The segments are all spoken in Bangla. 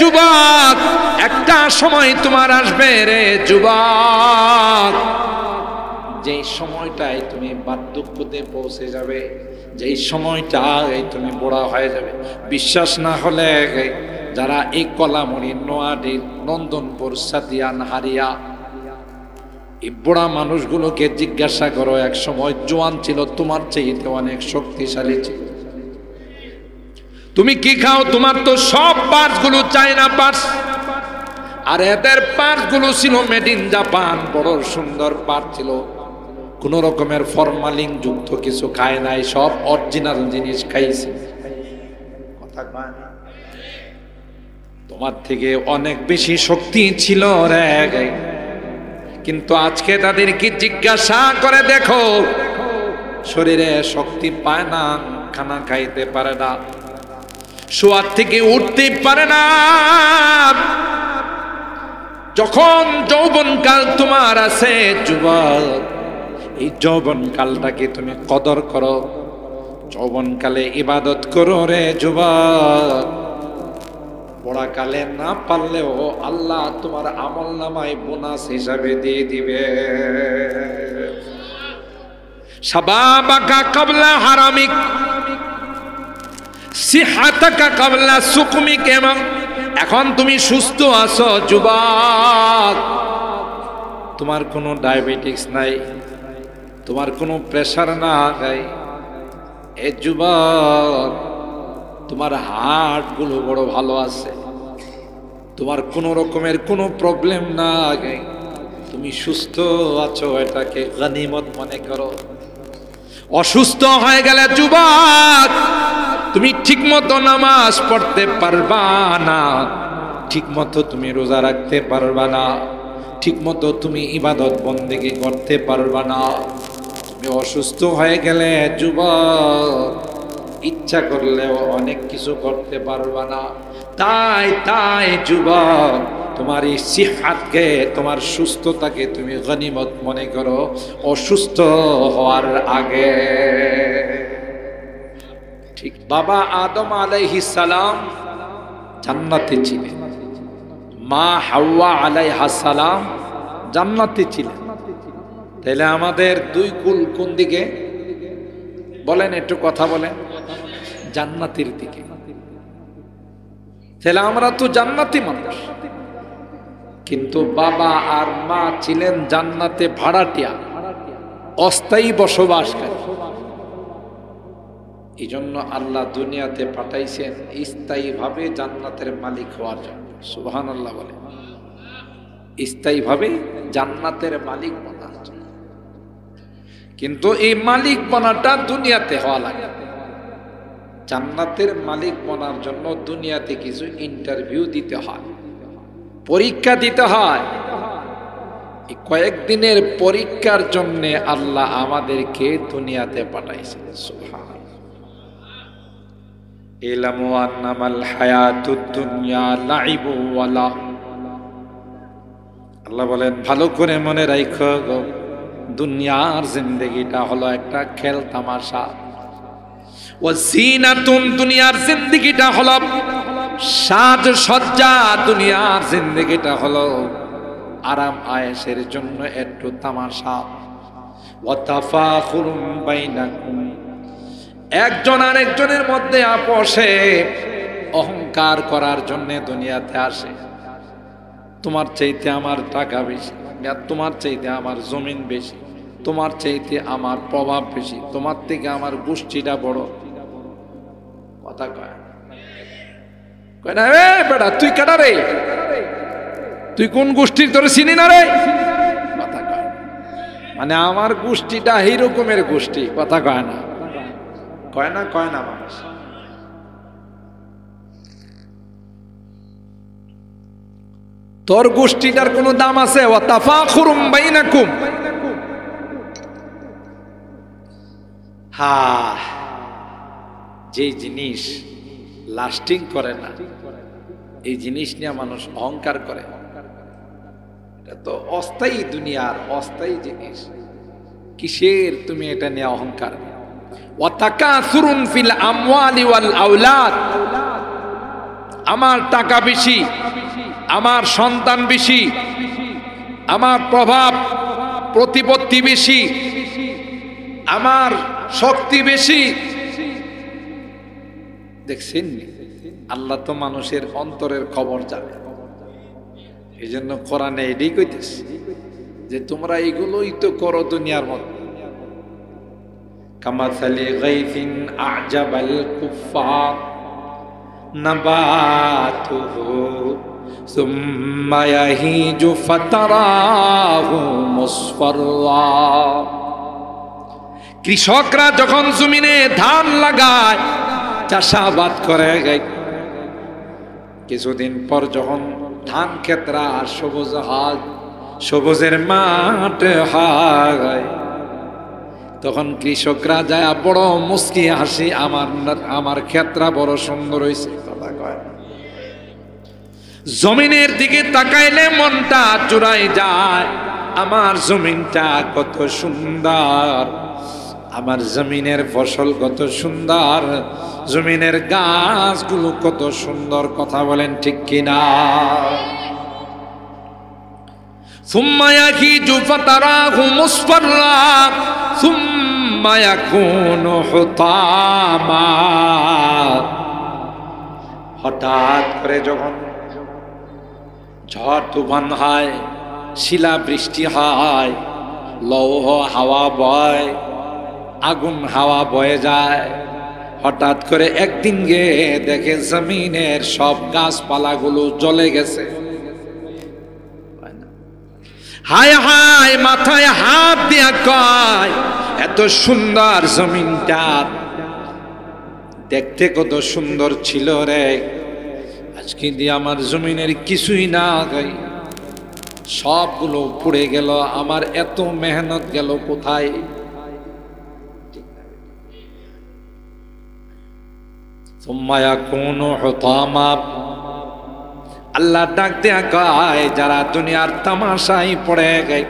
যুবক, একটা সময় তোমার আসবে রে যুবক, যেই সময়টায় তুমি বার্ধক্যতে পৌঁছে যাবে, যেই সময়টায় তুমি বুড়া হয়ে যাবে। বিশ্বাস না হলে যারা এই কলামুড়ি, নোয়াডির, নন্দনপুর, সাদিয়ান, হারিয়া এই বুড়া মানুষগুলোকে জিজ্ঞাসা করো, এক সময় জোয়ান ছিল, তোমার চাইতে অনেক শক্তিশালী ছিল। তুমি কি খাও? তোমার তো সব পার্টস গুলো চায়না পার্টস, আর এদের পার্টস গুলো ছিল মেড ইন জাপান। বড় সুন্দর পার্ট ছিল, কোন রকমের ফরমালিন যুক্ত কিছু খায় নাই, সব অরিজিনাল জিনিস খাইছে। কথা কয় না? তোমার থেকে অনেক বেশি শক্তি ছিল রে। কিন্তু আজকে তাদেরকে জিজ্ঞাসা করে দেখো, শরীরে শক্তি পায় না, খানা খাইতে পারে না, শোয়ার থেকে উঠতে পারে না। যখন যৌবনকাল তোমার আছে যুবক, এই যৌবনকালটাকে তুমি কদর করো, যৌবনকালে ইবাদত করো রে যুবক। বুড়াকালে না পারলেও আল্লাহ তোমার আমল নামায় বোনাস হিসাবে দিয়ে দিবে। শাবাবাকা ক্বাবলা হারামিক, সিহাতাকা ক্বাবলা সুকমিক। এবং এখন তুমি সুস্থ আছো যুবক, তোমার কোনো ডায়াবেটিস নাই, তোমার কোনো প্রেসার নাই, এ যুবক তোমার হার্ট গুলো বড় ভালো আছে, তোমার কোনো রকমের কোনো প্রবলেম নাই, তুমি সুস্থ আছো, এটাকে গনিমত মনে করো। অসুস্থ হয়ে গেলে যুবক, তুমি ঠিক মতো নামাজ পড়তে পারবা না, ঠিক মতো তুমি রোজা রাখতে পারবা না, ঠিক মতো তুমি ইবাদত বন্দেগী করতে পারবা না। তুমি অসুস্থ হয়ে গেলে যুবক, ইচ্ছা করলেও অনেক কিছু করতে পারবা না। তাই যুবক, তোমার এই সিহাতকে, তোমার সুস্থতাকে তুমি গনিমত মনে করো অসুস্থ হওয়ার আগে। ঠিক বাবা আদম আলাইহিস সালাম জান্নাতে ছিলেন, মা হাওয়া আলাইহাস সালাম জান্নাতে ছিলেন। তাহলে আমাদের দুই কুল কোন দিকে বলেন? একটু কথা বলেন। জান্নাতের দিকে। তাহলে আমরা তো জান্নাতি মানুষ, কিন্তু বাবা আর মা ছিলেন জান্নাতে ভাড়াটিয়া, অস্থায়ী বসবাসকারী। এই জন্য আল্লাহ দুনিয়াতে পাঠাইছেন স্থায়ী ভাবে জান্নাতের মালিক হওয়ার জন্য। সুবহানাল্লাহ বলে, স্থায়ী ভাবে জান্নাতের মালিক বনার জন্য। কিন্তু এই মালিক বনাটা দুনিয়াতে হওয়া লাগে। জান্নাতের মালিক বনার জন্য দুনিয়াতে কিছু ইন্টারভিউ দিতে হয়, পরীক্ষা দিতে হয়। এই কয়েকদিনের পরীক্ষার জন্য আল্লাহ আমাদেরকে দুনিয়াতে পাঠাইছেন। সুবহানাল্লাহ। ইলামু আন্নামাল হায়াতুদ দুনিয়া লাইবু ওয়া লাহু। আল্লাহ বলেন, ভালো করে মনে রাখো, দুনিয়ার জিন্দেগিটা হলো একটা খেল তামাশা। ওয়াজিনাতুন, দুনিয়ার জিন্দেগিটা হলো সাজসজ্জা, দুনিয়ার জিন্দেগিটা হলো আরাম আয়েশের জন্য একটু তামাশা। ওয়া তাফাখুরুম বাইনাকুম, একজন আরেকজনের মধ্যে আপোষে অহংকার করার জন্য দুনিয়াতে আসে। তোমার চাইতে আমার টাকা বেশি, তোমার চাইতে আমার জমিন বেশি, তোমার চাইতে আমার প্রভাব বেশি, তোমার থেকে আমার গোষ্ঠীটা বড়। কথা কয় না? এ বেটা, তুই কাটা রে, তুই কোন গোষ্ঠীর, তোর চিনি না রে। কথা কয় মানে আমার গোষ্ঠীটা এই রকমের গোষ্ঠী। কথা কয় না? কয় না মানুষ। তোর গোষ্ঠীটার কোনো দাম আছে? ওয়া তাফাখুরুম বাইনাকুম। যে জিনিস লাস্টিং করে না, এই জিনিস নিয়ে মানুষ অহংকার করে। এটা তো অস্থায়ী, দুনিয়ার অস্থায়ী জিনিস। কিসের তুমি এটা নিয়ে অহংকার? ওয়া তাকাসুরুন ফিল আমওয়ালি ওয়াল আওলাদ, আমার টাকা বেশি, আমার সন্তান বেশি, আমার প্রভাব প্রতিপত্তি বেশি, আমার শক্তি বেশি। দেখছেন আল্লাহ তো মানুষের অন্তরের খবর জানে। এই জন্য কোরআনে এটাই কইতেছে যে তোমরা এগুলোই তো করো দুনিয়ার মধ্যে। কামাসালি গাইফিন আজাবাল কুফার নাবাতুহু সুম্মা ইয়াহিজু ফাতারাহু মুসফাররা। কৃষকরা যখন জমিনে ধান লাগায়, চাষাবাদ করে, কিছুদিন পর যখন ধান ক্ষেত্রা সবুজ হয়, সবুজের মাঠ হয়, তখন কৃষকরা যায় বড় মুস্কি হাসি, আমার ক্ষেত্রা বড় সুন্দর হয়েছে কথা কয়। জমিনের দিকে তাকাইলে মনটা চুরাই যায়, আমার জমিনটা কত সুন্দর, আমার জমিনের ফসল কত সুন্দর, জমিনের গাছগুলো কত সুন্দর। কথা বলেন ঠিক কিনা? সুম্মা ইয়াহিজু ফাতারাহু মুসফাররা সুম্মা ইয়াকুনু হুতামা। হঠাৎ করে যখন ঝড় তুফান হয়, শিলা বৃষ্টি হয়, লৌহ হাওয়া বয়, আগুন হাওয়া বয়ে যায়, হঠাৎ করে একদিন গিয়ে দেখে জমিনের সব গাছপালাগুলো জ্বলে গেছে। হায় হায়, মাথায় হাত দিয়া কয় এত সুন্দর জমিনটা দেখতে কত সুন্দর ছিল রে, আজকে দিয়ে আমার জমিনের কিছুই না গাই, সবগুলো পুড়ে গেল, আমার এত মেহনত গেল কোথায়? আল্লাহ ডাক দেয়া কয় যারা দুনিয়ার তামাশায় পড়ে গে,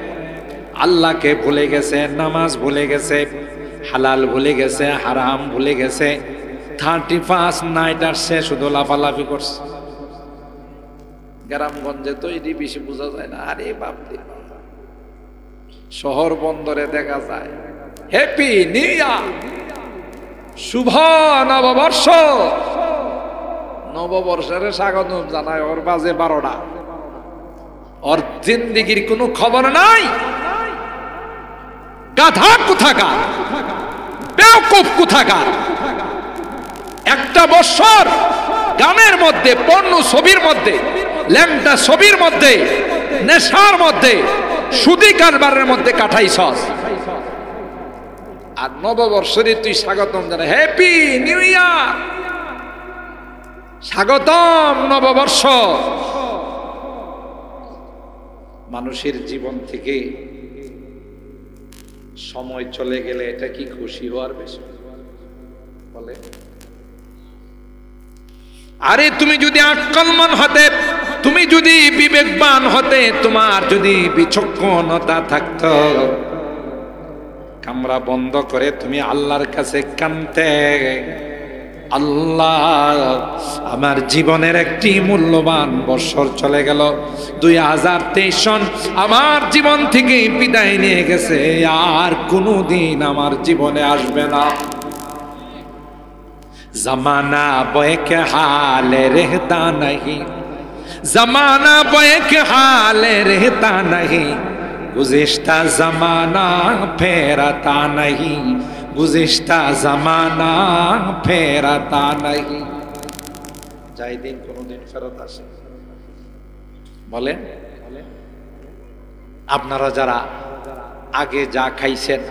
আল্লাহকে ভুলে গেছে, নামাজ ভুলে গেছে, হালাল ভুলে গেছে, হারাম ভুলে গেছে, 35 নাইট আসছে শুধু লাফালাফি করছে। গ্রামগঞ্জে তো এটি বেশি বোঝা যায় না। আরে বাপরে, শহর বন্দরে দেখা যায় হ্যাপি নিউ ইয়ার, শুভ নববর্ষ, নববর্ষের স্বাগত জানায়, ওর বাজে 12টা, ওর জিন্দেগির কোনো খবর নাই। গাধা কোথাকার, বেওকুফ কোথাকার। একটা বছর গানের মধ্যে, পণ্য ছবির মধ্যে, ল্যাংটা ছবির মধ্যে, নেশার মধ্যে, সুদি কারবারের মধ্যে কাটাইছস, আর নববর্ষরে তুই স্বাগতম জানা, হ্যাপি নিউ ইয়ার, স্বাগতম নববর্ষ। মানুষের জীবন থেকে সময় চলে গেলে এটা কি খুশি হওয়ার বিষয় বলে? আরে তুমি যদি আকলমান হতে, তুমি যদি বিবেকবান হতে, তোমার যদি বিচক্ষণতা থাকতো, কামরা বন্ধ করে তুমি আল্লাহর কাছে কাঁদতে, আল্লাহ আমার জীবনের একটি মূল্যবান বছর চলে গেল, 2023 সন আমার জীবন থেকে বিদায় নিয়ে গেছে, আর কোনোদিন আমার জীবনে আসবে না। জমানা বয়ে কে হালে রেহতা नहीं, জমানা বয়ে কে হালে রেহতা नहीं, गुज़िश्ता ज़माना फेरता नहीं, गुज़िश्ता ज़माना फेरता नहीं। যাই দিন কোনদিন ফেরত আসে। বলেন আপনারা যারা আগে যা খাইছেন,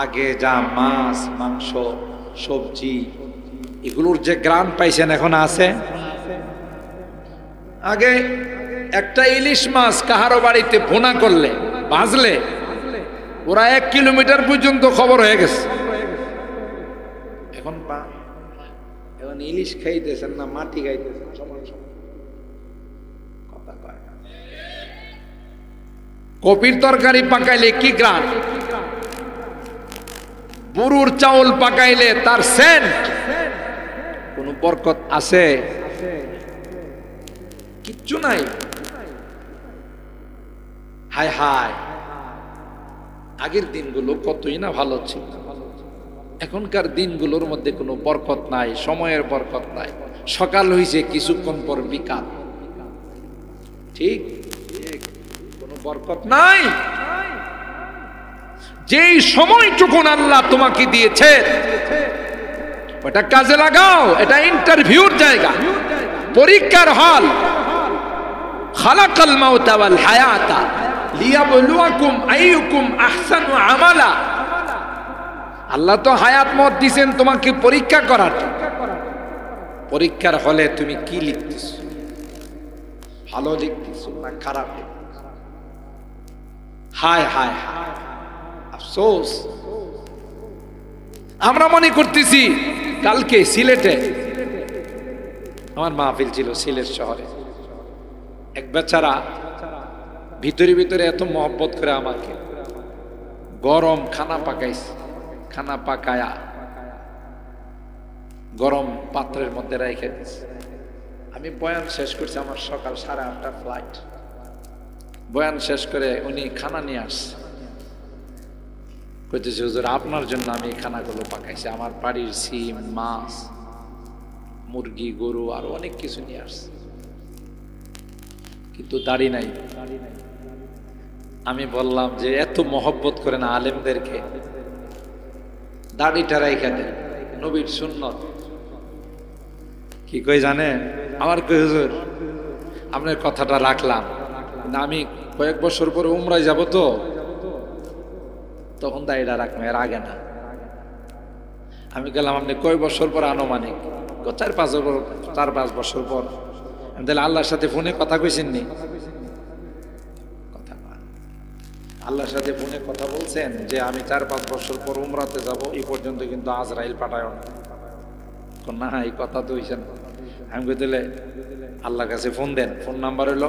আগে যা মাছ মাংস সবজি এগুলোর যে গ্রান পাইছেন এখন আছে? আগে একটা ইলিশ মাছ কাহারো বাড়িতে ভুনা করলে, ভাজলে, ওরা 1 কিলোমিটার পর্যন্ত খবর হয়ে গেছে। এখন ইলিশ খাইতেছেন না মাটি খাইতেছেন, সমান সমান কথা কয়। কপির তরকারি পাকাইলে কি গ্রান, বুরুর চাউল পাকাইলে তার সেন্ট, কোন বরকত আছে? কিচ্ছু নাই। হায় হায়, আগের দিনগুলো কতই না ভালো ছিল। এখনকার দিনগুলোর মধ্যে কোনো বরকত নাই, সময়ের বরকত নাই। সকাল হইছে, কিছুক্ষণ পর বিকাল। ঠিক, কোনো বরকত নাই। যেই সময়টুকুন আল্লাহ তোমাকে দিয়েছে ওটা কাজে লাগাও। এটা ইন্টারভিউর জায়গা, পরীক্ষার হল। খালাকাল মাউতা ওয়াল হায়াতা লিয়াবলুয়াকুম আইয়ুকুম আহসানু আমালা। আল্লাহ তো হায়াত মত দিয়েছেন তোমাকে পরীক্ষা করার। পরীক্ষার হলে তুমি কি লিখতেছ, ভালো লিখতেছ না খারাপ লিখতেছ? হায় হায় হায়, আফসোস। আমরা মনে করতেছি, কালকে সিলেটে আমার মাহফিল ছিল, সিলেট শহরে। এক বেচারা ভিতরে ভিতরে এত মহব্বত করে আমাকে, গরম খানা পাকাইছে। খানা পাকায়া গরম পাত্রের মধ্যে রেখে দিচ্ছে। আমি বয়ান শেষ করছি, আমার সকাল 8:30 ফ্লাইট। বয়ান শেষ করে উনি খানা নিয়ে আসছে। কইতেছে, হুজুর আপনার জন্য আমি এই খানাগুলো পাকাইছি। আমার বাড়ির সিম, মাছ, মুরগি, গরু আর অনেক কিছু নিয়ে আসছে, কিন্তু দাড়ি নাই। আমি বললাম যে এত মহব্বত করে না আলেমদেরকে, দাড়িটা রাইখা দেন, নবীর সুন্নত। কি কই জানে আমার? কই হুজুর আপনার কথাটা রাখলাম, আমি কয়েক বছর পরে উমরায় যাব তো, তখন দাড়িটা রাখবো, এর আগে না। আমি গেলাম, আপনি কয় বছর পর? আনুমানিক 4-5 বছর পর। আমি তাহলে আল্লাহর সাথে ফোনে কথা কইছেননি? কথা না, আল্লাহর সাথে ফোনে কথা বলছেন যে আমি 4-5 বছর পর উমরাতে যাব, এই পর্যন্ত কিন্তু আজরাইল পাঠায় না। এই কথা তো হইছে না। আমি কই তাহলে আল্লাহর কাছে ফোন দেন। ফোন নাম্বার হইল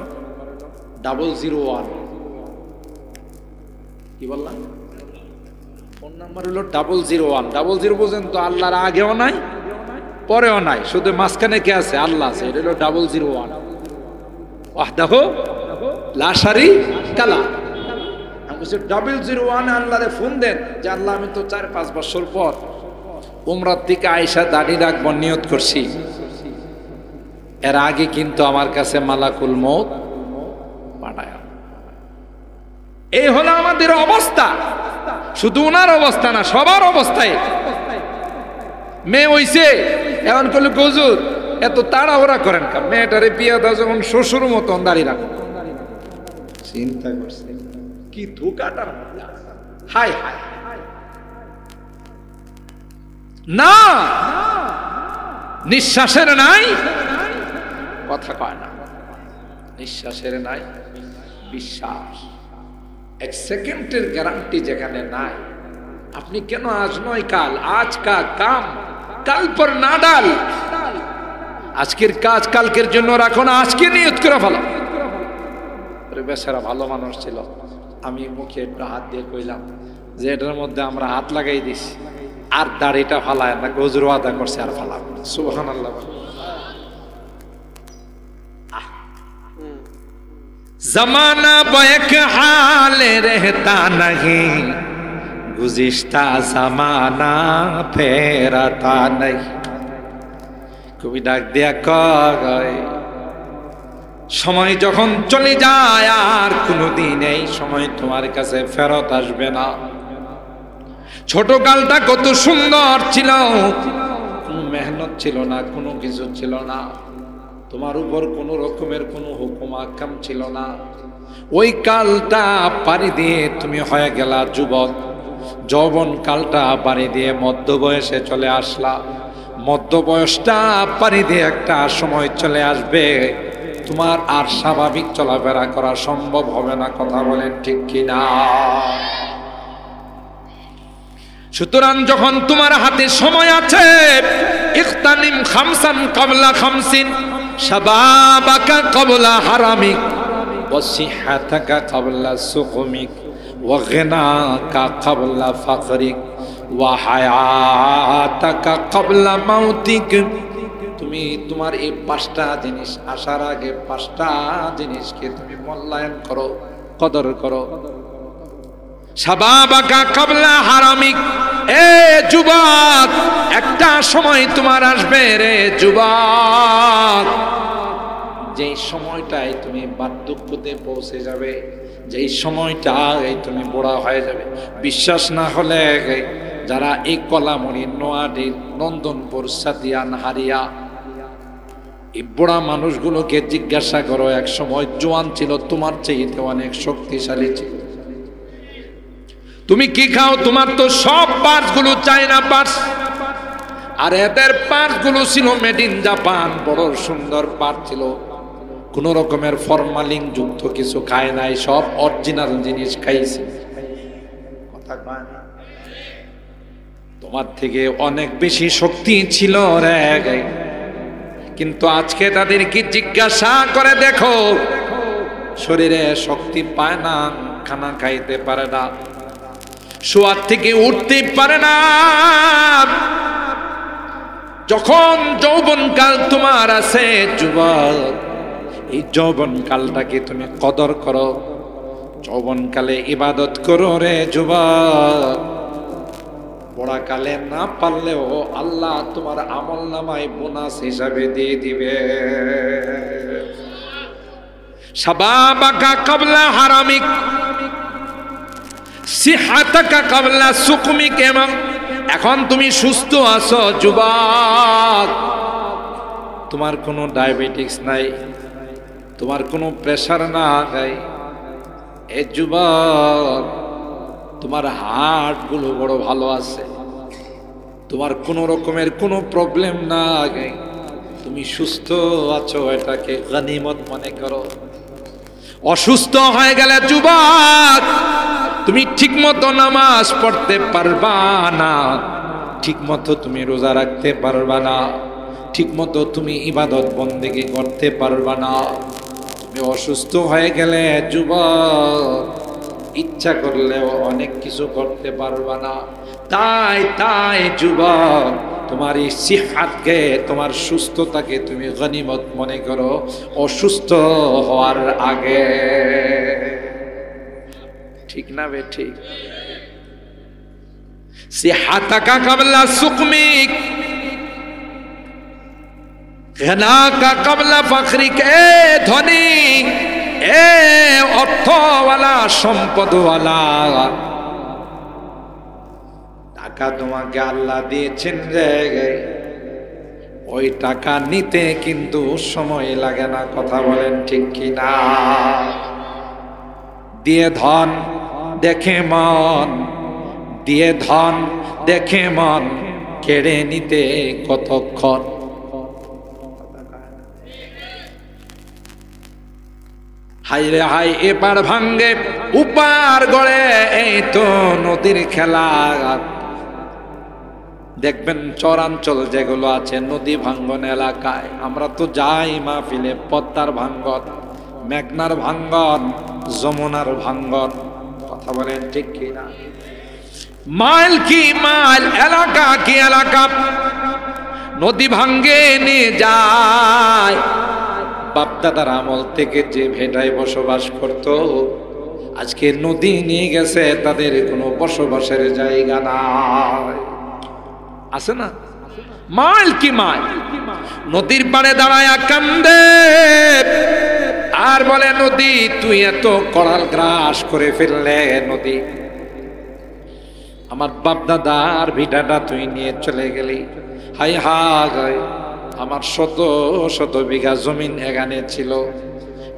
001। কি বললাম? ফোন নাম্বার হলো 001। 00 পর্যন্ত আল্লাহর আগেও নাই, পরেও নাই, শুধু মাঝখানে কে আছে? আল্লাহ আছে। এটা হলো 001। ওয়াহদাহু লা শারীকা লাহু। আমি বলছি 001 আল্লাহরে ফোন দেন যে আল্লাহ আমি তো 4-5 বছর পর উমরার থেকে আয়েশা দাড়ি রাখবো নিয়ত করছি। এর আগে কিন্তু আমার কাছে মালাকুল মউত পাঠায়। এই হলো আমাদের অবস্থা। শুধু ওনার অবস্থা না, সবার অবস্থায়। মেয়ে হইছে, এখন করলে হুজুর এত তাড়াহুড়া করেন কা? মেয়েটারে বিয়ে দাও যখন শ্বশুর মতন দাঁড়িয়ে রাখো। চিন্তা করছে কি ধোকাটার মধ্যে। হায় হায় না, নিঃশ্বাসের নাই, কথা কয় না, নিঃশ্বাসের নাই বিশ্বাস। 1 সেকেন্ডের গ্যারান্টি যেখানে নাই, আপনি কেন আজ নয় কাল, আজ কা কাম কাল পর না ডাল। আজকের কাজ কালকের জন্য রাখো না, আজকে নিয়ত করে ফেলো। বেচারা ভালো মানুষ ছিল, আমি মুখে একটু হাত দিয়ে কইলাম যে এটার মধ্যে আমরা হাত লাগাই দিছি, আর দাড়িটা ফালায় না, হুজুর ওয়াদা করছে আর ফালাব। সুবহানাল্লাহ। जमाना बैक हाल रहता नहीं, गुज़िश्ता जमाना फेरता नहीं। কবি ডাক দিয়া কয়, সময় যখন চলে যায় আর কোনোদিন এই সময় তোমার কাছে ফেরত আসবে না। ছোট কালটা কত সুন্দর ছিল, কোনো মেহনত ছিল না, কোনো কিছু ছিল না, তোমার উপর কোনো রকমের কোনো হুকুম আহকাম ছিল না। ওই কালটা পাড়ি দিয়ে তুমি হয়ে গেলা যুবক, যৌবন কালটা পাড়ি দিয়ে মধ্য বয়সে চলে আসলা। মধ্য বয়সটা পাড়ি দিয়ে একটা সময় চলে আসবে, তোমার আর স্বাভাবিক চলাফেরা করা সম্ভব হবে না। কথা বলেন ঠিক কিনা? সুতরাং যখন তোমার হাতে সময় আছে, ইখতানিম খামসান ক্বাবলা খামসিন, শাবাবাকা ক্বাবলা হারামিক, ওয়া সিহহাতাকা ক্বাবলা সুকুমিক, ওয়া গিনাকা ক্বাবলা ফাকরিক, ওয়া হায়াতাকা ক্বাবলা মাউতিক। তুমি তুমি তোমার এই 5টা জিনিস আসার আগে 5টা জিনিসকে তুমি মূল্যায়ন করো, কদর করো। শাবাবাকা কাবলা হারামিক, এ যুবক, একটা সময় তোমার আসবে রে যুবক, যেই সময়টায় তুমি বার্ধক্যতে পৌঁছে যাবে, যেই সময়টায় তুমি বুড়া হয়ে যাবে। বিশ্বাস না হলে যারা এই কলামুড়ি, নোয়াডির, নন্দনপুর, সাদিয়া, নাহারিয়া এই বুড়া মানুষগুলোকে জিজ্ঞাসা করো, এক সময় জোয়ান ছিল, তোমার চাইতে অনেক শক্তিশালী ছিল। তুমি কি খাও? তোমার তো সব পার্টস গুলো চায়না পার্টস, আর এদের পার্টস গুলো ছিল মেড ইন জাপান। বড় সুন্দর পার্ট ছিল, কোন রকমের ফরমালিন যুক্ত কিছু খায় নাই, সব অরিজিনাল জিনিস খাইছে। কথা কয় না? তোমার থেকে অনেক বেশি শক্তি ছিল রে, কিন্তু আজকে তাদেরকে জিজ্ঞাসা করে দেখো, শরীরে শক্তি পায় না, খানা খাইতে পারে না, শোয়ার থেকে উঠতে পারে না। যখন যৌবনকাল তোমার আছে যুবক, এই যৌবনকালটাকে তুমি কদর করো, যৌবনকালে ইবাদত করো রে যুবক। বুড়াকালে না পারলেও আল্লাহ তোমার আমল নামায় বোনাস হিসাবে দিয়ে দিবে। শাবাবাকা কাবলা হারামিক, সিহাতাকা কাবলা সুকমিক, এবং এখন তুমি সুস্থ আছো যুবক, তোমার কোনো ডায়াবেটিস নাই, তোমার কোনো প্রেসার নাই, এ যুবক, তোমার হার্ট গুলো বড় ভালো আছে, তোমার কোনো রকমের কোনো প্রবলেম নাই, তুমি সুস্থ আছো, এটাকে গনিমত মনে করো। অসুস্থ হয়ে গেলে যুবক, তুমি ঠিক মতো নামাজ পড়তে পারবা না, ঠিক মতো তুমি রোজা রাখতে পারবা না, ঠিক মতো তুমি ইবাদত বন্দেগী করতে পারবা না। তুমি অসুস্থ হয়ে গেলে যুবক, ইচ্ছা করলেও অনেক কিছু করতে পারবা না। তাই যুবক, তোমার এই সিহাতকে, তোমার সুস্থতাকে তুমি গনিমত মনে করো অসুস্থ হওয়ার আগে। ঠিক না বে? ঠিক। সিহাতাকা কাবলা সুকমিক, গনাকা কাবলা ফাখরিক, এ ধনী, এ অর্থওয়ালা, সম্পদওয়ালা, টাকা তোমাকে আল্লাহ দিয়েছেন রে, ওই টাকা নিতে কিন্তু সময় লাগে না। কথা বলেন ঠিক কি না? দিয়ে ধন দেখে মন, দিয়ে ধন দেখে মন, কেড়ে নিতে কতক্ষণ। হাই রে হাই, এপার ভাঙ্গে উপার গড়ে, এই তো নদীর খেলা। দেখবেন চরাঞ্চল যেগুলো আছে নদী ভাঙ্গন এলাকায়, আমরা তো যাই মাহফিলে, পদ্মার ভাঙ্গন, মেঘনার ভাঙ্গন, যমুনার ভাঙ্গন। কথা বলেন ঠিক কি না? মাইল কি মাইল, এলাকা কি এলাকা, নদী ভাঙ্গে নিয়ে যায়। বাপদাদার আমল থেকে যে ভেটায় বসবাস করত, আজকে নদী নিয়ে গেছে, তাদের কোনো বসবাসের জায়গা নাই। আছে না? মাইল কি মাইল, নদীর পাড়ে দাঁড়ায় কান্দে আর বলে, নদী তুই এত করাল গ্রাস করে ফেললে, নদী আমার বাপদাদার ভিটাটা তুই নিয়ে চলে গেলি। হাই হায়, আমার শত শত বিঘা জমিন এখানে ছিল,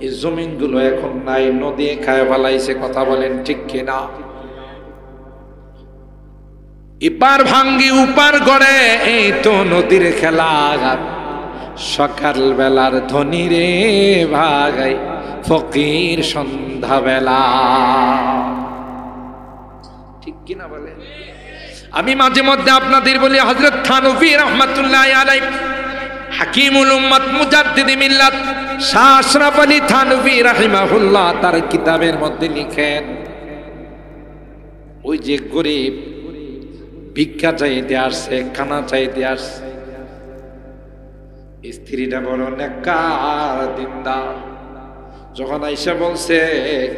এই জমিনগুলো এখন নাই, নদী খায় ফেলাইছে। কথা বলেন ঠিক কিনা? ইপার ভাঙ্গি উপার গড়ে, এই তো নদীর খেলা। সকাল বেলার ধনী রে ভাগাই, ফকির সন্ধ্যা বেলা। ঠিক কিনা বলে? আমি মাঝে মধ্যে আপনাদের বলি, হযরত থানভী রাহমাতুল্লাহ আলাইহি, হাকিমুল উম্মত, মুজাদ্দিদে মিল্লাত শাহ আশরাফ আলী থানভী রাহিমাহুল্লাহ তার কিতাবের মধ্যে লিখেন, ওই যে গরিব ভিক্ষা চাইতে আসছে, খানা চাইতে আসছে, স্ত্রীটা বড় নেককার দিনদার, যখন আইসা বলছে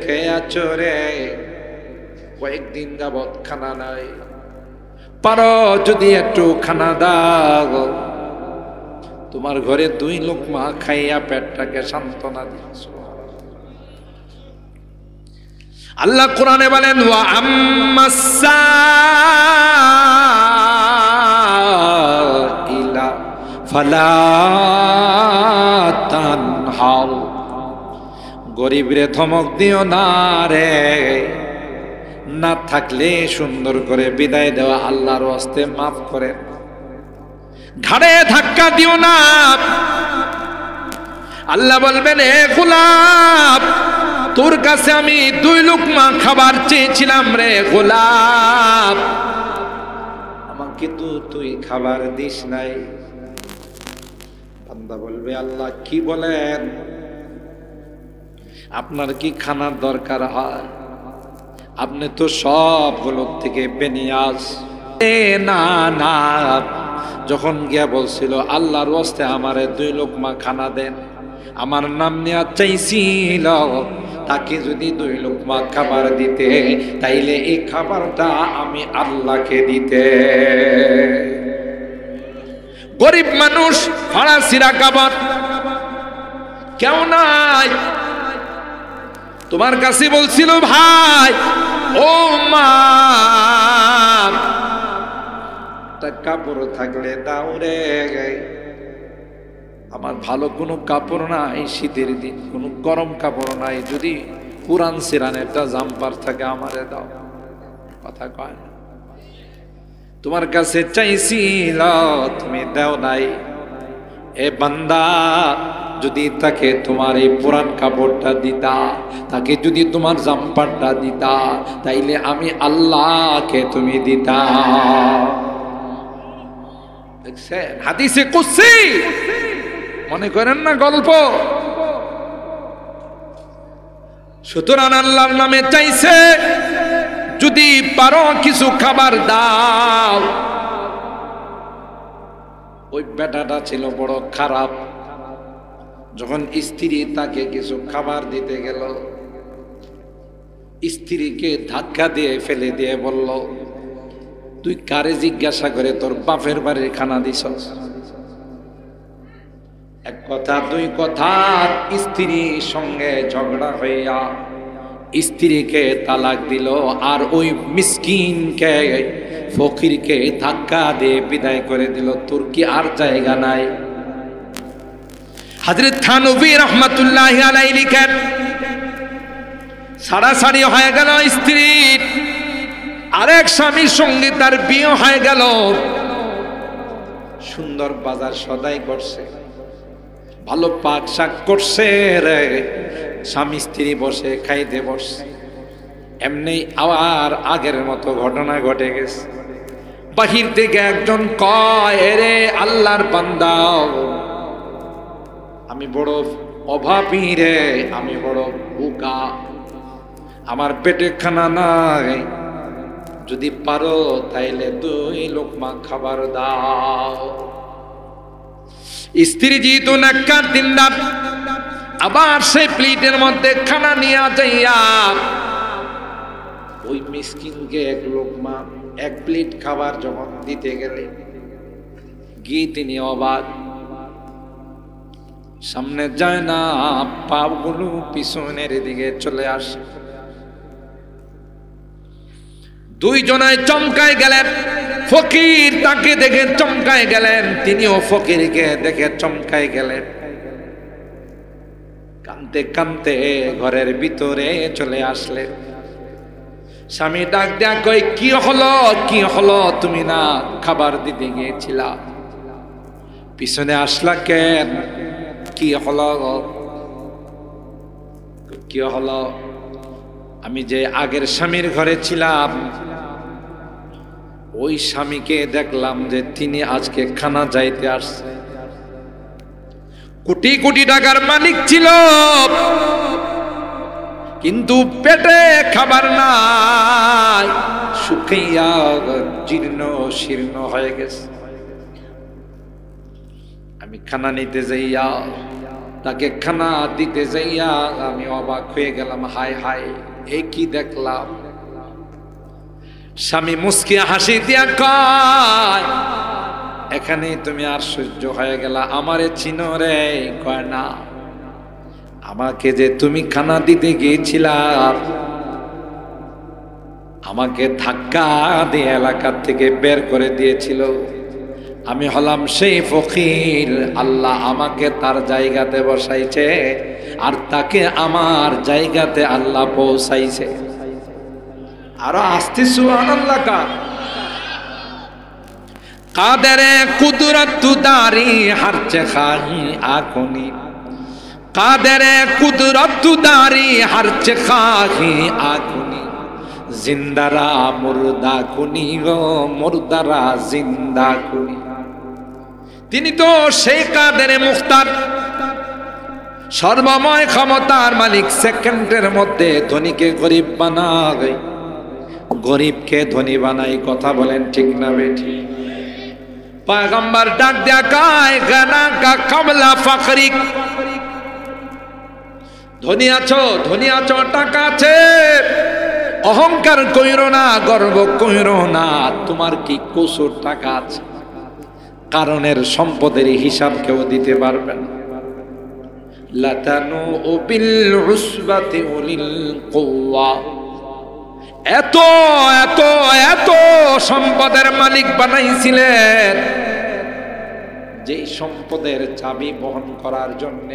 খেয়ে আছো রে, কয়েকদিন যাবৎ খানা নাই, পারো যদি একটু খানা দাও, তোমার ঘরে 2 লোকমা খাইয়া পেটটাকে সান্ত্বনা দিচ্ছ। আল্লাহ কোরআনে বলেন ওয়া আম্মাসাইলা ফালা তানহার, গরিবরে ধমক দিও না রে, না থাকলে সুন্দর করে বিদায় দেওয়া, আল্লাহর ওয়াস্তে মাফ করেন। ঘাড়ে ধাক্কা দিও না। আল্লাহ বলবেন এ গোলাম, তোর কাছে আমি 2 লোকমা খাবার চেয়েছিলাম রে গোলাম, আমাকে তো তুই খাবার দিস নাই। বান্দা বলবে আল্লাহ কি বলেন, আপনার কি খানার দরকার হয়? আপনি তো সবগুলোর থেকে বেনিয়াজ। না না, যখন গিয়া বলছিল আল্লাহর ওয়াস্তে আমারে 2 লোকমা খানা দেন, আমার নাম নিয়ে চাইছিল, তাকে যদি 2 লোকমা খাবার দিতে, তাইলে এই খাবারটা আমি আল্লাহকে দিতে। গরিব মানুষ, ফাড়া সিরা খাবার কেউ নাই, তোমার কাছে বলছিল ভাই ও মা, কাপড় থাকলে দাও রে, আমার ভালো কোনো কাপড় নাই, শীতের দিন কোনো গরম কাপড় নাই, যদি পুরান সিরান একটা জাম্পার থাকে আমারে দাও। কথা কয় না, তোমার কাছে চাইছিল তুমি দাও নাই। এ বান্দা, যদি তাকে তোমার এই পুরান কাপড়টা দিতা, তাকে যদি তোমার জাম্পারটা দিতা, তাইলে আমি আল্লাহকে তুমি দিতা। দেখছেন হাদিসে কুদসি, মনে করেন না গল্প। সুতরাং আল্লাহর নামে চাইছে, যদি পারো কিছু খাবার দাও। ওই বেটাটা ছিল বড় খারাপ, যখন স্ত্রী তাকে কিছু খাবার দিতে গেল, স্ত্রীকে ধাক্কা দিয়ে ফেলে দিয়ে বলল, তুই কারে জিজ্ঞাসা করে তোর বাপের বাড়ির খানা দিছস? এক কথা 2 কথা, স্ত্রীর সঙ্গে ঝগড়া হইয়া স্ত্রীকে তালাক দিল, আর ওই মিসকিনকে, ফকিরকে ধাক্কা দিয়ে বিদায় করে দিল। তোর কি আর জায়গা নাই? হযরত থানভী রাহমাতুল্লাহি আলাইহি লিখেন, সাড়াসাড়ি হয়ে গেল স্ত্রীর, আরেক স্বামীর সঙ্গে তার বিয়ে হয়ে গেল। সুন্দর বাজার সদাই করছে, ভালো পাক শাক করছে রে, স্বামী স্ত্রী বসে খাইতে বসছে, এমনি আবার আগের মতো ঘটনা ঘটে গেছে। বাহির থেকে একজন কয়, রে আল্লাহর বান্দা, আমি বড় অভাবী রে, আমি বড় বোকা, আমার পেটে খানা নাই, যদি পারো তাইলে 2 লোকমা খাবার দাও। স্ত্রী যেহেতু নাক্কার দিনদার, আবার সেই প্লেটের মধ্যে খানা নিয়ে যাইয়া ওই মিসকিনকে 1 লোকমা 1 প্লেট খাবার যখন দিতে গেলে, গিয়ে তিনি অবাক, সামনে যায় না, পাগুলো পিছনের দিকে চলে আসে। 2 জনায় চমকায় গেলেন। ফকির তাকে দেখে চমকায় গেলেন, তিনিও ফকিরকে দেখে চমকায় গেলেন। কাঁদতে কাঁদতে ঘরের ভিতরে চলে আসলেন। স্বামী ডাক দেয়া কই, কি হলো কি হলো, তুমি না খাবার দিতে গিয়েছিলা, পিছনে আসলা কেন? কি হলো কি হলো? আমি যে আগের স্বামীর ঘরে ছিলাম, ওই স্বামীকে দেখলাম যে তিনি আজকে খানা যাইতে আসছে। কোটি কোটি টাকার মালিক ছিল, কিন্তু পেটে খাবার নাই, শুকিয়া জীর্ণ শীর্ণ হয়ে গেছে। আমি খানা নিতে যাইয়া, তাকে খানা দিতে যাইয়া আমি অবাক হয়ে গেলাম। হায় হায়, এ কি দেখলাম! স্বামী মুস্কি হাসি দিয়া কয়, এখানে তুমি আশ্চর্য হয়ে গেলা, আমারে চিনো রে? কয় না, আমাকে যে তুমি খানা দিতে গিয়েছিলা, আমাকে ধাক্কা দিয়ে এলাকা থেকে বের করে দিয়েছিল, আমি হলাম সেই ফকির। আল্লাহ আমাকে তার জায়গাতে বসাইছে, আর তাকে আমার জায়গাতে আল্লাহ পৌঁছাইছে। আরো আসতে সুবহানাল্লাহ। কাদেরে কুদরত দারি হারচে খাহি আকুনি, কাদেরে কুদরত দারি হারচে খাহি আকুনি, জিন্দারা মুর্দা কুনি গো মুর্দারা জিন্দা কুনি। তিনি তো সেই কাদেরে মুখতার, সর্বময় ক্ষমতার মালিক। সেকেন্ডের মধ্যে ধনীকে গরিব বানায়, গরিবকে ধনী বানাই। কথা বলেন ঠিক না বেঠি? পয়গম্বর ডাক দেয়া কয়, গানা কা কামলা ফাকরিক। ধনী আছো, টাকা আছে, অহংকার কইরো না, গর্ব কইরো না। তোমার কি কসুর? টাকা আছে, কারণের সম্পদের হিসাব কেউ দিতে পারবে না। লাতানু বিল উসবাতি উলিল কুওয়া। এত এত এত সম্পদের মালিক বানাইছিলেন, যেই সম্পদের চাবি বহন করার জন্য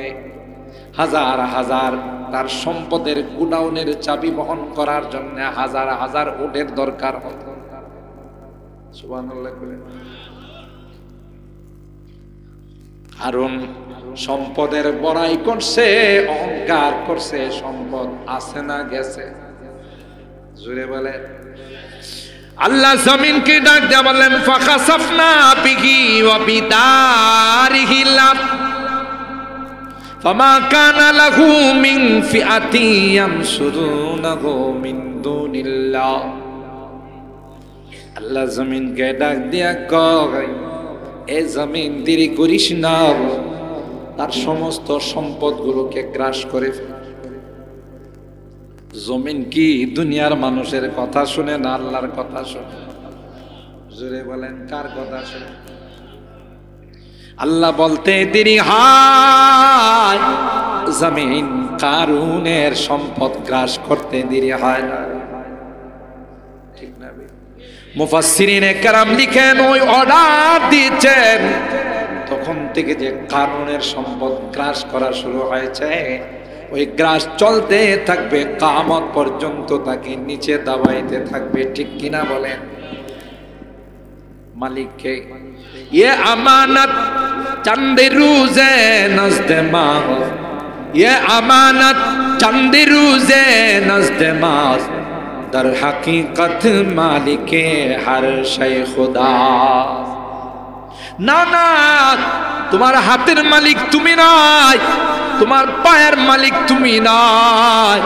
হাজার হাজার, তার সম্পদের গুডাউনের চাবি বহন করার জন্য হাজার হাজার উটের দরকার হতো। সুবহানাল্লাহ। কারণ সম্পদের বড়াই করছে, অহংকার করছে, সম্পদ আছে না গেছে? জোরে বলে। আল্লাহ জমিনকে ডাক দেয়া বললেন, ফাখাসাফনা বিহি ওয়া বিদারিহি লাম ফামা কানা লাহু মিন ফিআতি ইয়ানসুরুনাহু মিন দুনিল্লাহ। আল্লাহ জমিনকে ডাক দিয়া কয়, এ জমিন দেরি করিস না, তার সমস্ত সম্পদগুলোকে গ্রাস করে ফেল। জমিন কি দুনিয়ার মানুষের কথা শুনে না আল্লাহর কথা শুনে? জোরে বলেন, কার কথা শুনে? আল্লাহ বলতে দেরি হয়, জমিন কারুনের সম্পদ গ্রাস করতে দেরি হয় না। ঠিক না? মুফাসসিরিনে কেরাম লিখেন, ওই অর্ডার দিয়েছেন তখন থেকে যে কারুনের সম্পদ গ্রাস করা শুরু হয়েছে, ওই গ্রাস চলতে থাকবে কিয়ামত পর্যন্ত, তাকে নিচে দাবাইতে থাকবে। ঠিক কিনা বলেন? মালিককে ये अमानत चंद रोज़े नज़्द माँ, ये अमानत चंद रोज़े नज़्द माँ, दर हकीकत मालिके हर शय खुदा। না না, তোমার হাতের মালিক তুমি নয়, তোমার পায়ের মালিক তুমি নয়,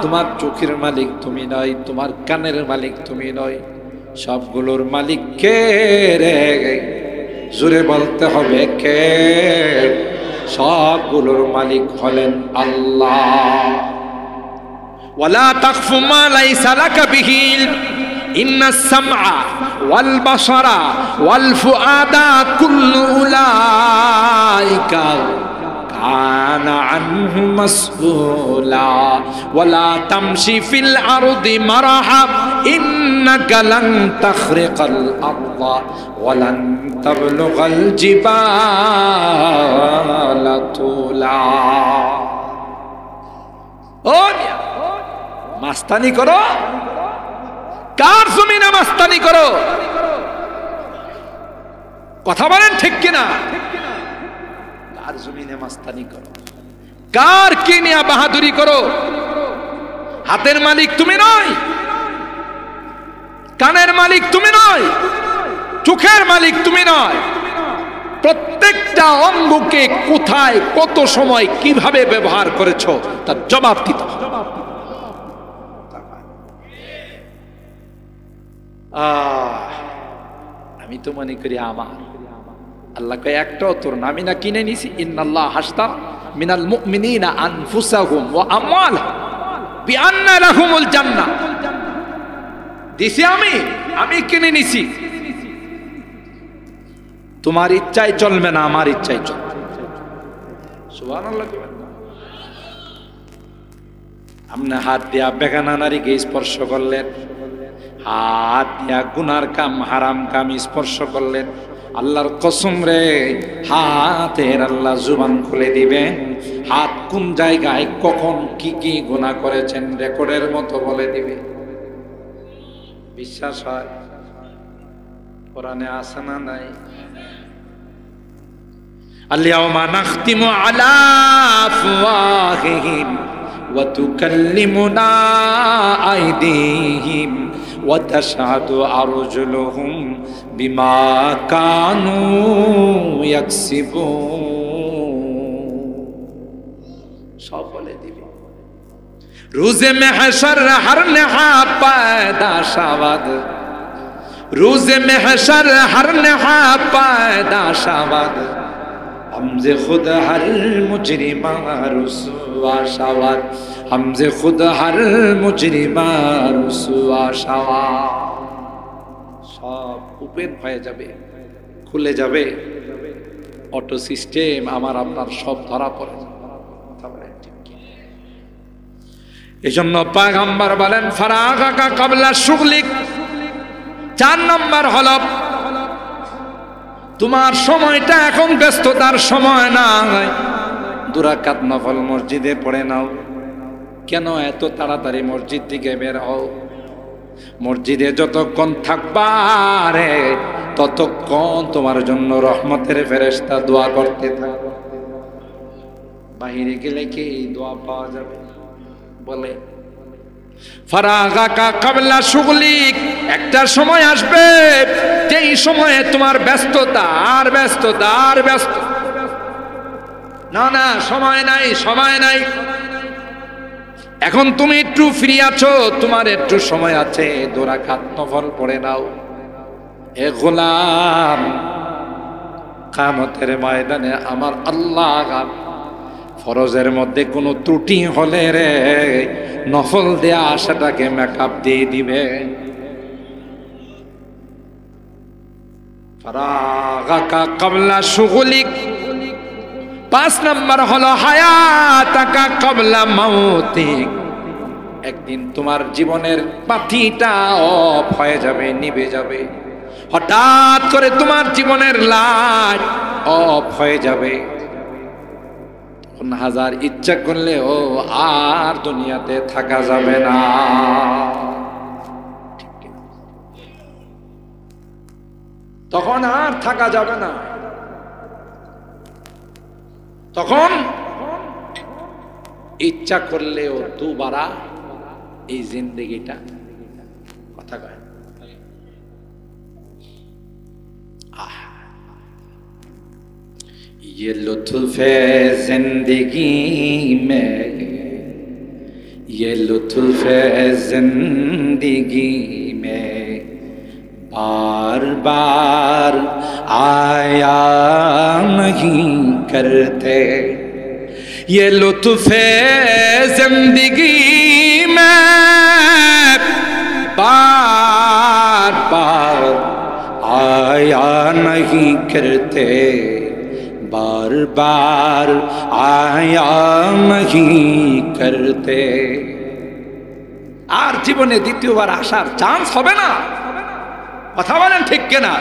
তোমার চোখের মালিক তুমি নয়, তোমার কানের মালিক তুমি নয়, সবগুলোর মালিক কে রে? জোরে বলতে হবে, কে? সবগুলোর মালিক হলেন আল্লাহ। ওয়ালা তাকফু মা লাইসা লাকা বিহি ইন্নাস সামআ ওয়াল বাসারা ওয়াল ফুআদা কুল্লু উলাইকা কানা আনহু মাসউলা ওয়ালা তামশি ফিল আরদি মারহা ইন্নাকা লান তাখরিকাল আরদা ওয়ালান তাবলুগাল জিবালা তুলা। ও মাস্তানি করো? কার জমিনে মাস্তানি করো? কথা বলেন ঠিক কিনা? কার জমিনে মাস্তানি করো? কার কি নিয়ে বাহাদুরি করো? হাতের মালিক তুমি নয়, কানের মালিক তুমি নয়, চোখের মালিক তুমি নয়। প্রত্যেকটা অঙ্গকে কোথায়, কত সময়, কিভাবে ব্যবহার করেছো তার জবাব দিতে হবে। আমি তো মনে করি আমার আল্লাহ কয় একটাও তোর না, আমি না কিনে নিছি। ইন্নাল্লাহ হাশতারা মিনাল মুমিনিনা আনফুসাহুম ওয়া আমওয়ালাহুম বিআন্না লাহুমুল জান্নাহ। দিছি আমি কিনে নিছি। তোমার ইচ্ছায় চলবে না, আমার ইচ্ছায় চলবে। সুবহানাল্লাহ। আপনি হাত দিয়া বেগানা নারীকে স্পর্শ করলেন, হাত দিয়া গুনার কাম হারাম কাম স্পর্শ করলেন, আল্লাহর কসম রে হাতের আল্লাহ জুবান খুলে দিবেন। হাত কোন জায়গায় কখন কি কি গুনাহ করেছেন রেকর্ডের মতো বলে দিবে। বিশ্বাস হয়? কোরআনে আছে না নাই? আল-ইয়াওমা নাখতিমু আলা আফওয়াহিহিম ওয়া তুকাল্লিমুনা আইদিহিম ওয়া তাশহাদু আরজুলুহুম বিমা কানু ইয়াকসিবুন। সব বলে দিবে। রোজে মেহশর হর নেহা পায়দা শাবাদ, রোজে মেহশর হর নেহা পায়দা শাবাদ, हमसे खुद हर मुजरिमा रुसवा शावाद, हमसे खुद हर मुजरिमा रुसवा शावाद। সব ওপেন হয়ে যাবে, খুলে যাবে, অটো সিস্টেম আমার আপনার সব ধরা পড়ে যাবে। এই জন্য পয়গম্বর বলেন ফারাগাকা ক্বাবলা শুগলিক। 4 নম্বর হলো তোমার সময়টা এখন ব্যস্ততার সময় না, 2 রাকাত নফল মসজিদে পড়ে নাও। কেন এত তাড়াতাড়ি মসজিদ থেকে বের হও? মসজিদে যতক্ষণ থাকবা রে ততক্ষণ তোমার জন্য রহমতের ফেরেশতা দোয়া করতে থাকবে। বাহিরে গেলে কি দোয়া পাওয়া যাবে? বলে ফারাগাকা ক্বাবলা শুগলিক। একটা সময় আসবে যেই সময়ে তোমার ব্যস্ততা আর ব্যস্ততা আর ব্যস্ত, না সময় নাই, সময় নাই। এখন তুমি একটু ফ্রি আছো, তোমার একটু সময় আছে, 2 রাকাত নফল পড়ে নাও। এ গোলাম, কিয়ামতের ময়দানে আমার আল্লাহ ফরজের মধ্যে কোনো ত্রুটি হলে রে নফল দেয়া আশাটাকে মেকআপ দিয়ে দিবে। ফারাগাকা ক্বাবলা শুগলিক। 5 নম্বর হলো হায়াতাকা ক্বাবলা মাউতিক। একদিন তোমার জীবনের বাতিটা অফ হয়ে যাবে, নিভে যাবে। হঠাৎ করে তোমার জীবনের লাইট অফ হয়ে যাবে। হাজার ইচ্ছা করলেও আর দুনিয়াতে থাকা যাবে না। তখন আর থাকা যাবে না। তখন ইচ্ছা করলেও দুবারা এই জিন্দেগিটা কথা কয় ये लुत्फ है जिंदगी में, ये लुत्फ है जिंदगी में बार बार आया नहीं करते। ये लुत्फ है जिंदगी में बार बार आया नहीं करते, बार बार आया नहीं करते। আর জীবনে দ্বিতীয়বার আসার চান্স হবে না। কথা বলেন ঠিক কিনা?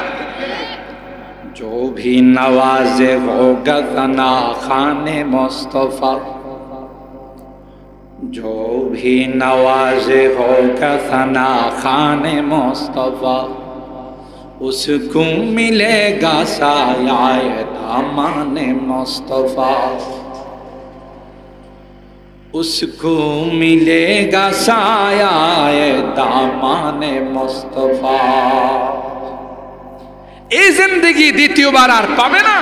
जो भी नवाजे होगा तना खाने मुस्तफा, जो भी नवाजे होगा तना खाने मुस्तफा, उसको मिलेगा सायाए दामाने मुस्तफा, उसको मिलेगा सायाए दामाने मुस्तफा। এই জিন্দেগি দ্বিতীয়বার আর পাবে না।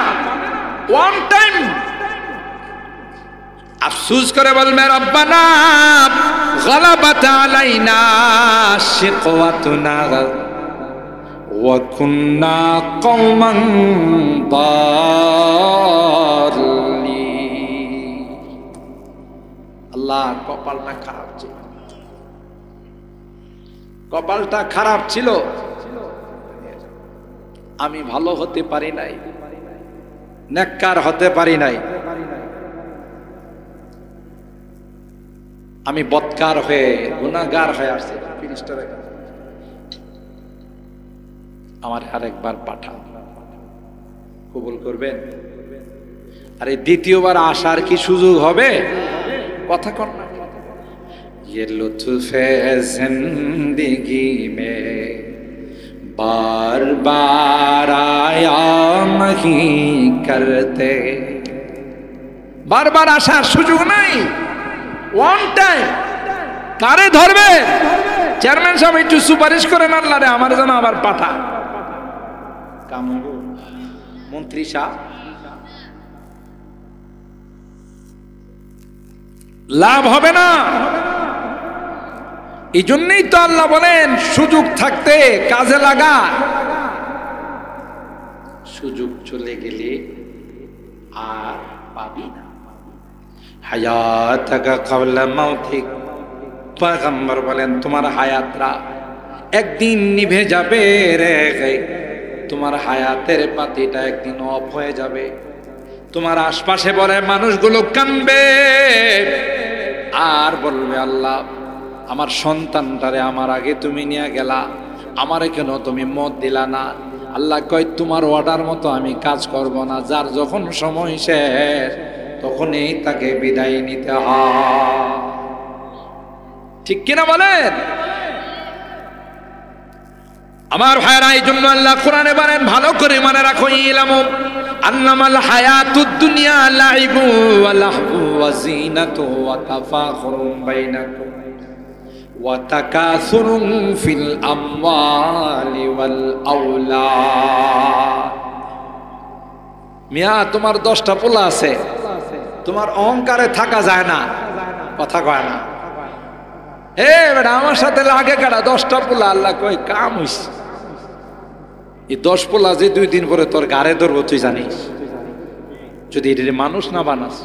ওয়ান টাইম আফসোস করে বলবে রব্বানা গালাবাত আলাইনা শিকওয়াতুনা ওয়া কুন্না কওমান দাল্লিন। আল্লাহ কপালটা খারাপ ছিল, কপালটা খারাপ ছিল, আমি ভালো হতে পারি নাই, নেককার হতে পারি নাই, আমি বদকার হয়ে গুনাহগার হয়ে আসছি। আমার আরেকবার পাঠান, কবুল করবেন? আরে দ্বিতীয়বার আসার কি সুযোগ হবে? কথা কর না। ये लुत्फ जिंदगी में बार बार आया नहीं करते। বারবার আসার সুযোগ নাই, ওয়ান টাইম। কারে ধরবে? চেয়ারম্যান সাহেব একটু সুপারিশ করেন আল্লাহ রে আমার জন্য আবার পাঠা। কামড় মন্ত্রী সাহেব লাভ হবে না। এই জন্যই তো আল্লাহ বলেন সুযোগ থাকতে কাজে লাগা, সুযোগ চলে গেলে আর পাবি না। হায়াতাকা ক্বাবলা মাউতিক, পয়গম্বর বলেন তোমার হায়াতটা একদিন নিভে যাবে রে, তোমার হায়াতের বাতিটা একদিন অফ হয়ে যাবে। তোমার আশপাশে বলে মানুষগুলো কাঁদবে আর বলবে আল্লাহ আমার সন্তানটারে আমার আগে তুমি নিয়ে গেলা, আমারে কেন তুমি মত দিলা না? আল্লাহ কয় তোমার অর্ডার মতো আমি কাজ করব না, যার যখন সময় শেষ তখনই তাকে বিদায় নিতে হয়। ঠিক কিনা বলেন আমার ভাইরা? এই জন্য আল্লাহ কোরআনে বলেন ভালো করে মনে রাখো, ইলামু আন্নামাল হায়াতুদ দুনিয়া লাইবু ওয়া লাহবু ওয়া যিনাতু ওয়া তাফাখুরুম বাইনাকুম ওয়া তাকাসুরুম ফিল আমওয়ালি ওয়াল আওলাদ। মিয়া তোমার 10টা পোলা আছে, তোমার অহংকারে থাকা যায় না, কথা কয় না। হে বেটা আমার সাথে লাগে কাটা 10টা পোলা, আল্লাহ কয় কাম হইছে। এই 10 পোলা যে 2 দিন পরে তোর গাড়ে ধরবো তুই জানিস? যদি এর মানুষ না বানাস,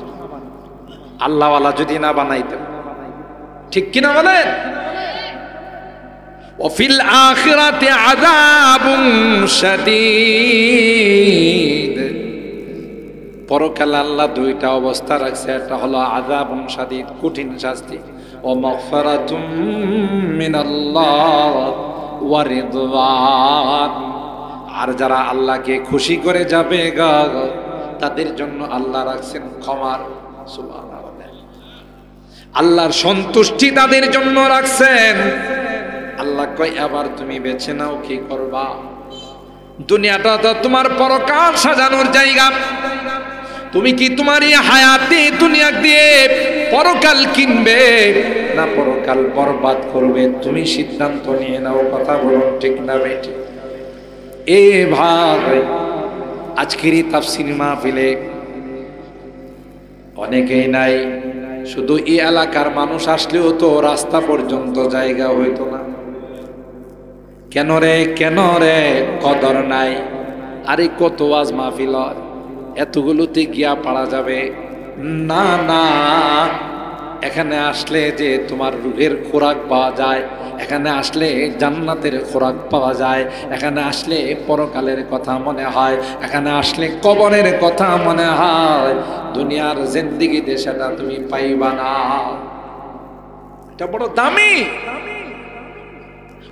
আল্লাহওয়ালা যদি না বানাইতে, ঠিক কিনা বলেন? ওয়াফিল আখিরাতি আযাবুন শাদীদ, পরকালে আল্লাহ 2টা অবস্থা রাখছে, একটা হলো আযাবুন শাদীদ কঠিন শাস্তি, ও মাগফিরাতুম মিনাল্লাহ ওয়া রিদওয়ান, আর যারা আল্লাহকে খুশি করে যাবে তাদের জন্য আল্লাহ রাখছেন ক্ষমার, সুবহানাল্লাহ, আল্লাহর সন্তুষ্টি তাদের জন্য রাখছেন। আল্লাহ কয় এবার তুমি বেছে নাও কি করবা। দুনিয়াটা তো তোমার পরকাল সাজানোর জায়গা, তুমি কি তোমার এই হায়াতে দুনিয়া দিয়ে পরকাল কিনবে না পরকাল বরবাদ করবে? তুমি সিদ্ধান্ত নিয়ে নাও। কথা বলুন ঠিক না বেঠিক? এ ভাই আজকের এই তাফসীর মাহফিলে অনেকেই নাই, শুধু এই এলাকার মানুষ আসলেও তো রাস্তা পর্যন্ত জায়গা হইতো না। কেন রে কেন রে? কদর নাই। আরে কত ওয়াজ মাহফিল, এতগুলোতে গিয়া পারা যাবে না? না, এখানে আসলে যে তোমার রূহের খোরাক পাওয়া যায়, এখানে আসলে জান্নাতের খোরাক পাওয়া যায়, এখানে আসলে পরকালের কথা মনে হয়, এখানে আসলে কবরের কথা মনে হয়। দুনিয়ার জিন্দেগিতে সেটা তুমি পাইবা না। এটা বড় দামি।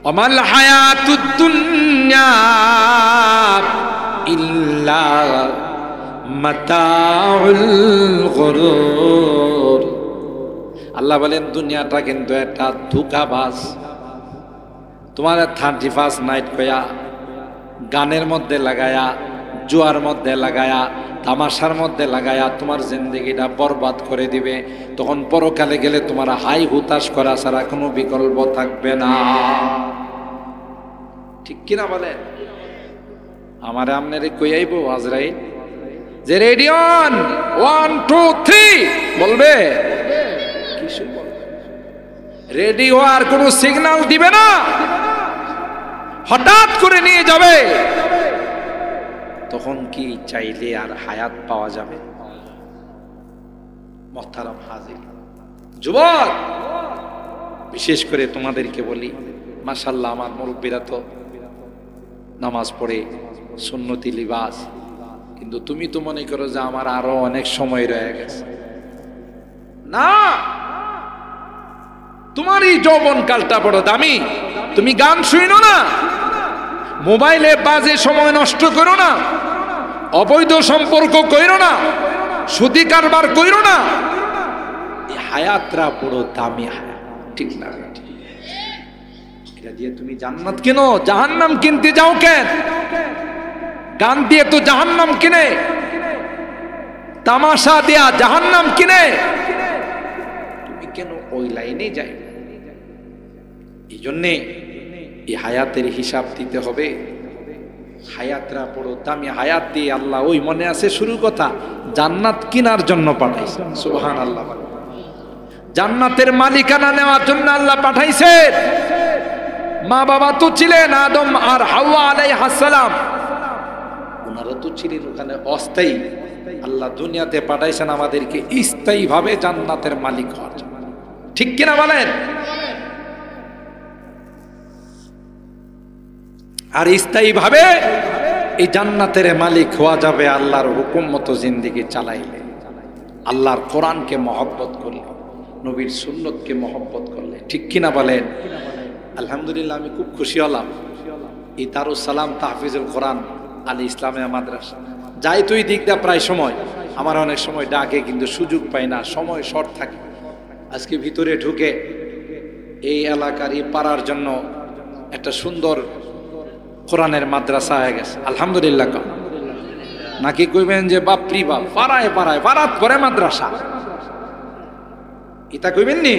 ওমাল হায়াতুদ দুনিয়া ইল্লা মাতাউল গুরুর। আল্লাহ বলেন দুনিয়াটা কিন্তু একটা ধোঁকাবাজ। তোমার 31 নাইট কয়া গানের মধ্যে লাগায়া, জুয়ার মধ্যে লাগায়া, তামাশার মধ্যে লাগায়া তোমার জিন্দেগিটা বরবাদ করে দিবে। তখন পরকালে গেলে তোমার হাই হুতাশ করা ছাড়া কোনো বিকল্প থাকবে না। ঠিক কিনা বলে? আমারে আপনারে কই আইব আজরাইল যে রেডিয়ন 1 2 3 বলবে? কিছু বলবে? রেডি হওয়ার কোনো সিগন্যাল দিবে না। হঠাৎ করে নিয়ে যাবে, তখন কি চাইলে আর হায়াত পাওয়া যাবে? মুহতারাম হাজির, যুবক বিশেষ করে তোমাদেরকে বলি, মাশাআল্লাহ আমার মুরব্বীরা তো নামাজ পড়ে, সুন্নতি লিবাস, কিন্তু তুমি তো মনে করো যে আমার আরো অনেক সময় রয়ে গেছে। না, তোমার এই যৌবন কালটা বড় দামি। তুমি গান শুনো না, মোবাইলে বাজে সময় নষ্ট করো না, অবৈধ সম্পর্ক কইরো না, সুদি কারবার কইরো না। এই হায়াতটা বড় দামি হায়াত, ঠিক না? এটা দিয়ে তুমি জান্নাত কেনো, জাহান্নাম কিনতে যাও কেন? গান দিয়ে তো জাহান্নাম কিনে, তামাশা দিয়া জাহান্নাম কিনে, তুমি কেন ওই লাইনে যাই? এই জন্যে এই হায়াতের হিসাব দিতে হবে। হায়াতরা বড় দামি। হায়াত দিয়ে আল্লাহ, ওই মনে আছে শুরু কথা, জান্নাত কিনার জন্য পাঠাইছে। সুবহানাল্লাহ। জান্নাতের মালিকানা নেওয়ার জন্য আল্লাহ পাঠাইছে। মা বাবা তো ছিলেন আদম আর হাওয়া আলাইহিস সালাম, ওনারা তো ছিলেন ওখানে অস্থায়ী। আল্লাহ দুনিয়াতে পাঠাইছেন আমাদেরকে স্থায়ী ভাবে জান্নাতের মালিক হওয়ার জন্য, ঠিক কিনা বলেন? আর স্থায়ী ভাবে এই জান্নাতের মালিক হওয়া যাবে আল্লাহর হুকুম মতো জিন্দেগি চালাইলে, আল্লাহর কোরআনকে মহব্বত করলে, নবীর সুন্নতকে মহব্বত করলে, ঠিক কিনা বলেন? আলহামদুলিল্লাহ, আমি খুব খুশি হলাম। এই দারুস সালাম তাহফিজুল কোরআন আল ইসলামিয়া মাদ্রাসা যাই তুই দিক দা, প্রায় সময় আমার অনেক সময় ডাকে, কিন্তু সুযোগ পাই না, সময় শর্ট থাকে। আজকে ভিতরে ঢুকে এই এলাকার এই পাড়ার জন্য একটা সুন্দর কোরআনের মাদ্রাসা হয়ে গেছে, আলহামদুলিল্লাহ। নাকি কইবেন যে বাপরি বাপ, পাড়ায় পাড়ায় পাড়াত করে মাদ্রাসা, এটা কইবেন নি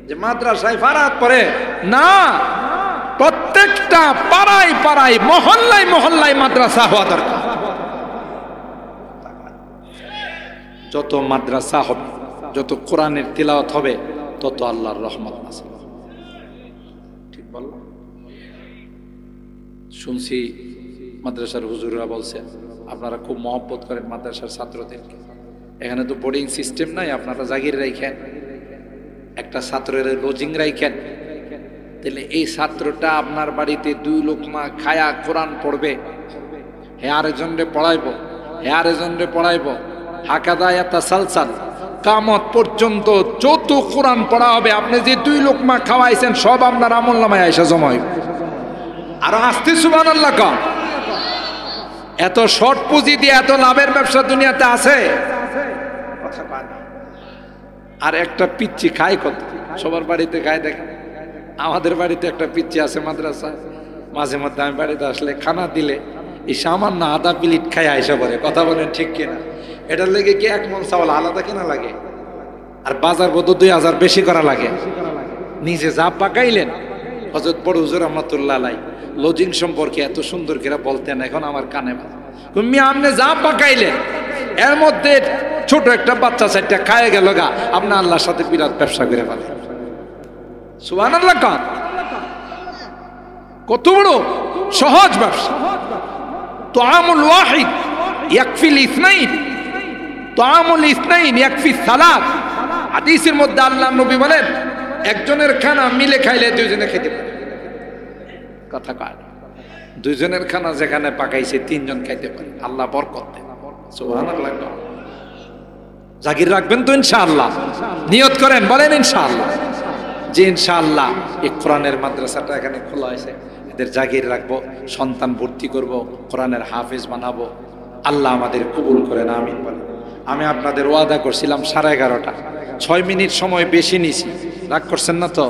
যে মাদ্রাসায় ফারাত পড়ে? না, প্রত্যেকটা পাড়ায় পাড়ায়, মহল্লায় মহল্লায় মাদ্রাসা হওয়া দরকার। যত মাদ্রাসা হবে, যত কোরআনের তিলাওয়াত হবে, তত আল্লাহর রহমত আছে। ঠিক বললাম? শুনছি মাদ্রাসার হুজুররা বলছেন আপনারা খুব মহব্বত করেন মাদ্রাসার ছাত্রদেরকে। এখানে তো বোর্ডিং সিস্টেম নাই, আপনারা জাগির রাখেন, একটা ছাত্রের লজিং রাখেন, তাহলে এই ছাত্রটা আপনার বাড়িতে 2 লোকমা খায়া কোরআন পড়বে, হে আরেকজনরে পড়াইব, হে আরেকজনরে পড়াইব, হাকাদা ইয়াতাসালসাল, কিয়ামত পর্যন্ত যত কোরআন পড়া হবে, আপনি যে 2 লোকমা খাওয়াইছেন সব আপনার আমলনামায় আয়েশা জমা হইবে। আর আসতে সুবহানাল্লাহ কম। এত শর্ট পুঁজি দিয়ে এত লাভের ব্যবসা দুনিয়াতে আছে? কথা পায় না। আর একটা পিচ্চি খায় কত, সবার বাড়িতে খায় দেখেন। আমাদের বাড়িতে একটা পিচ্চি আছে মাদ্রাসা, মাঝে মধ্যে আমি বাড়িতে আসলে খানা দিলে এই সামান্য আধা প্লেট খায় আইসা পড়ে। কথা বলেন ঠিক কিনা? এটার লেগে কি 1 মণ চাউল আলাদা কেনা লাগে, আর বাজার বোধ 2000 বেশি করা লাগে। নিজে যা পাকাইলেন, হযরত বড় হুজুর রহমাতুল্লাহ আলাইহি লজিং সম্পর্কে এত সুন্দর করে বলতেন, এখন আমার কানে তুমি আপনি যা পাকাইলেন এর মধ্যে ছোট একটা বাচ্চা 4টা খায় গেল গা, আপনি আল্লাহর সাথে বিরাট ব্যবসা করে ফেলেন। সুবহানাল্লাহ। কত বড় সহজ ব্যবসা। তাআমুল ওয়াহিদ ইয়াকফিল ইসনাইন, তাআমুল ইসনাইন ইয়াকফি সালাত। হাদিসের মধ্যে আল্লাহর নবী বলেন, একজনের খানা মিলে খাইলে 2 জনে খেতে পারে। কথা কয়, 2 জনের খানা যেখানে পাকাইছে 3 জন খাইতে পারে। আল্লাহ বরকত দেন। সুবহানাল্লাহ। জাগির রাখবেন তো ইনশাআল্লাহ? নিয়ত করেন, বলেন ইনশাআল্লাহ। যে ইনশাআল্লাহ এই কোরআনের মাদ্রাসাটা এখানে খোলা হয়েছে, এদের জাগির রাখবো, সন্তান ভর্তি করব, কোরআনের হাফেজ বানাবো। আল্লাহ আমাদের কবুল করেন, আমিন বলেন। আমি আপনাদের ওয়াদা করছিলাম 11:30, 6 মিনিট সময় বেশি নিছি, রাগ করছেন না তো?